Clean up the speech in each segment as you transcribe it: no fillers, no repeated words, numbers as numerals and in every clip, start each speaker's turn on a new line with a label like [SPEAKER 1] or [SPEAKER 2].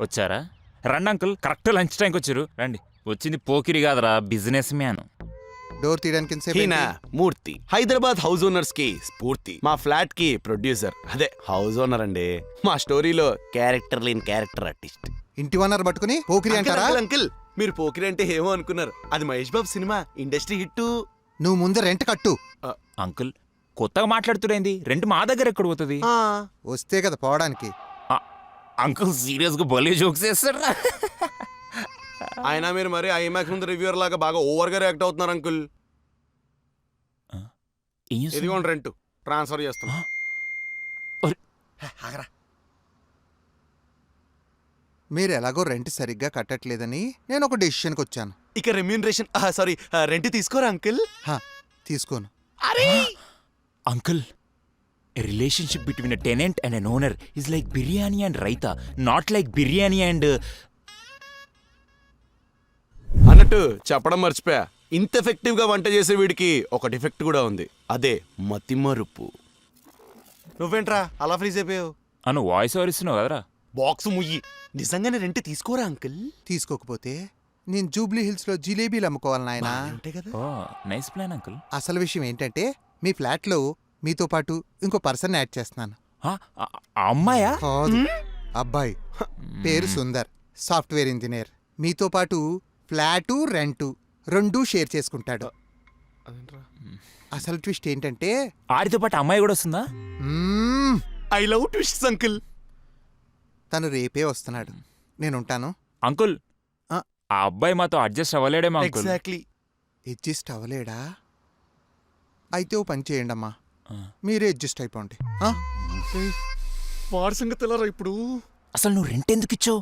[SPEAKER 1] వచ్చారా? రండి uncle, correct lunch టైంకి వచ్చారు. రండి. వచ్చింది పోకిరి కాదురా, బిజినెస్ మ్యాన్.
[SPEAKER 2] డోర్ తీయడానికి
[SPEAKER 3] హీనా మూర్తి, హైదరాబాద్ హౌస్ ఓనర్స్ కి స్ఫూర్తి, మా ఫ్లాట్ కి ప్రొడ్యూసర్, అదే హౌస్ ఓనర్ అండి. మా స్టోరీలో క్యారెక్టర్ లేని క్యారెక్టర్ ఆర్టిస్ట్.
[SPEAKER 2] ఇంటి ఓనర్ పట్టుకుని పోకిరి అంటారా?
[SPEAKER 3] అంకిల్ మీరు పోకిరి అంటే ఏమో అనుకున్నారు, అది Mahesh Babu cinema, industry hit.
[SPEAKER 2] నువ్వు ముందు రెంట్ కట్టు.
[SPEAKER 1] అంకుల్ కొత్తగా మాట్లాడుతురేంది? రెంట్ మా దగ్గర ఎక్కడ పోతుంది?
[SPEAKER 2] వస్తే కదా పోవడానికి.
[SPEAKER 1] అంకుల్ సీరియస్ గా భలే జోక్స్ చేస్తారా?
[SPEAKER 3] అయినా మీరు మరి ఐమాక్స్ ముందు రివ్యూర్ లాగా బాగా ఓవర్ గా రియాక్ట్ అవుతున్నారు అంకుల్. ఇదిగోండి రెంట్ ట్రాన్స్ఫర్ చేస్తున్నా.
[SPEAKER 2] మీరు ఎలాగో రెంట్ సరిగ్గా కట్టట్లేదని నేను ఒక డెసిషన్కి వచ్చాను.
[SPEAKER 3] ఇక రెమ్యూనరేషన్ సారీ రెంట్ తీసుకోరా అంకుల్?
[SPEAKER 2] తీసుకోను.
[SPEAKER 3] అరే
[SPEAKER 1] uncle, a relationship between a tenant and an owner is like biryani and raita, not like biryani and
[SPEAKER 3] అన్నట్టు చెప్పడం మర్చిపోయా, ఇంత ఎఫెక్టివ్ గా వంట చేసే వీడికి ఒక డిఫెక్ట్ కూడా ఉంది, అదే మతిమరుపు. నువ్వేంట్రా అలా ఫ్రీజ్ అయిపోయావు?
[SPEAKER 1] అను వాయిస్ ఓవర్ ఇస్తున్నావు కదరా.
[SPEAKER 3] బాక్స్ ముయ్యి, నిజంగానే రెంట్ తీసుకోరా అంకుల్?
[SPEAKER 2] తీసుకోకపోతే నేను జూబ్లీ హిల్స్ లో జిలేబీలు అమ్ముకోవాలి నాయనా.
[SPEAKER 1] ఓ నైస్ ప్లాన్ అంకుల్.
[SPEAKER 2] అసలు విషయం ఏంటంటే మీ ఫ్లాట్ లో మీతో పాటు ఇంకో పర్సన్ యాడ్ చేస్తున్నాను.
[SPEAKER 1] అమ్మాయా?
[SPEAKER 2] కాదు, అబ్బాయి. పేరు సుందర్, సాఫ్ట్వేర్ ఇంజనీర్. మీతో పాటు ఫ్లాటు రెంటు రెండూ షేర్ చేసుకుంటాడు. అసలు ట్విస్ట్ ఏంటంటే
[SPEAKER 1] ఆడితో పాటు అమ్మాయి కూడా వస్తుందా?
[SPEAKER 3] I love twist uncle.
[SPEAKER 2] తను రేపే వస్తున్నాడు. నేనుంటాను.
[SPEAKER 1] అంకుల్ ఆ అబ్బాయి మాతో అడ్జస్ట్ అవ్వలేడేమో అంకుల్.
[SPEAKER 3] ఎగ్జాక్ట్లీ.
[SPEAKER 2] అడ్జస్ట్ అవ్వలేడా? అయితే ఓ పని చేయండి అమ్మా, మీరే అడ్జస్ట్ అయిపోండి.
[SPEAKER 3] వాడి సంగతి ఎలా ఇప్పుడు?
[SPEAKER 1] అసలు నువ్వు రెంట్ ఎందుకు ఇచ్చావు?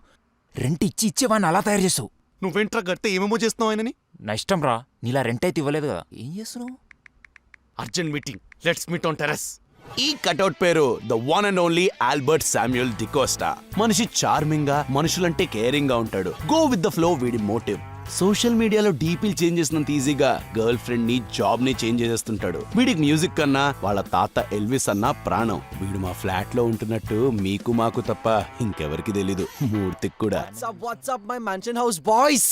[SPEAKER 1] రెంట్ ఇచ్చేవాడిని అలా తయారు చేసావు.
[SPEAKER 3] నువ్వేంట్రా గట్టే ఏమేమో చేస్తున్నావు ఆయనని?
[SPEAKER 1] నా ఇష్టం రా, నీలా రెంట్ అయితే ఇవ్వలేదు కదా, ఏం చేస్తున్నావు?
[SPEAKER 3] Urgent meeting, let's meet on terrace. ఈ కటౌట్ పేరు the one and only Albert Samuel D'Costa. మనిషి చార్మింగ్ గా, మనుషులంటే కేరింగ్ గా ఉంటాడు. గో విత్ ద ఫ్లో వీడి మోటివ్. సోషల్ మీడియాలో డీపీలు చేంజ్ చేసినంత ఈజీగా గర్ల్ ఫ్రెండ్ ని, జాబ్ ని చేంజ్ చేసేస్తుంటాడు. వీడికి మ్యూజిక్ కన్నా వాళ్ళ తాత ఎల్విస్ అన్నా ప్రాణం. వీడు మా ఫ్లాట్ లో ఉంటున్నట్టు మీకు మాకు తప్ప ఇంకెవరికి తెలీదు, మూర్తికి కూడా.
[SPEAKER 4] What's up, my mansion house boys?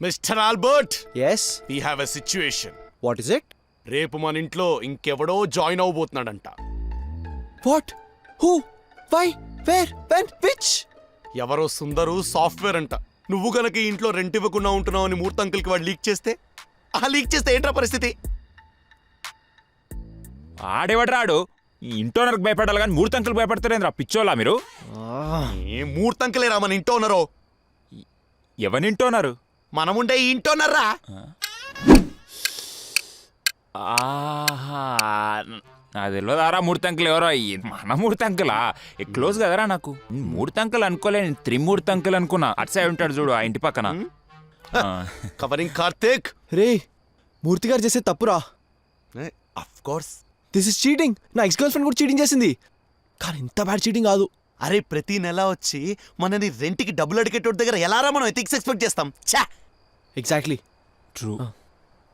[SPEAKER 3] Mister Albert,
[SPEAKER 4] Yes?
[SPEAKER 3] we have a situation.
[SPEAKER 4] What is it?
[SPEAKER 3] రేపు మన ఇంట్లో ఇంకెవడో join అవబోతున్నాడంట.
[SPEAKER 4] What? Who? Why? Where? When? Which?
[SPEAKER 3] ఎవరో సుందరు సాఫ్ట్వేర్ అంట. నువ్వు గనక ఈ ఇంట్లో రెంట్ ఇవ్వకుండా ఉంటున్నావు అని మూర్తి అంకుల్కి వాడు లీక్ చేస్తే, ఏంట్రా పరిస్థితి?
[SPEAKER 1] ఆడేవాడు రాడు, ఇంటోనర్కి భయపడాలి కానీ మూర్తి అంకుల్ భయపడతారేంద్రా పిచ్చోలా మీరు?
[SPEAKER 3] ఏ మూర్తి అంకులేరా మన ఇంట్లో ఉన్నారో?
[SPEAKER 1] ఎవరింటోనరు?
[SPEAKER 3] మనముండే ఈ ఇంటోనర్రా.
[SPEAKER 1] నాకు తెలియదారా మూర్తి అంకుల్ ఎవరో. మన మూర్తి అంకులా? క్లోజ్ కదరా నాకు. మూర్తి అంకుల్ అనుకోలే, త్రిమూర్తి అంకుల్ అనుకున్నా. అటు సైడ్ ఉంటాడు చూడు ఆ ఇంటి పక్కన.
[SPEAKER 3] కవరింగ్ కార్తిక్.
[SPEAKER 4] రే, మూర్తి గారు చేసే తప్పురా.
[SPEAKER 3] Of course
[SPEAKER 4] this is cheating. నా ఎక్స్ గర్ల్ ఫ్రెండ్ కూడా చీటింగ్ చేసింది, కానీ ఇంత బ్యాడ్ చీటింగ్ కాదు.
[SPEAKER 3] అరే ప్రతి నెల వచ్చి మనని రెంట్కి డబ్బులు అడిగేటోడి దగ్గర ఎలారా మనం ఎథిక్స్ ఎక్స్పెక్ట్ చేస్తాం?
[SPEAKER 4] ఎగ్జాక్ట్లీ.
[SPEAKER 1] ట్రూ.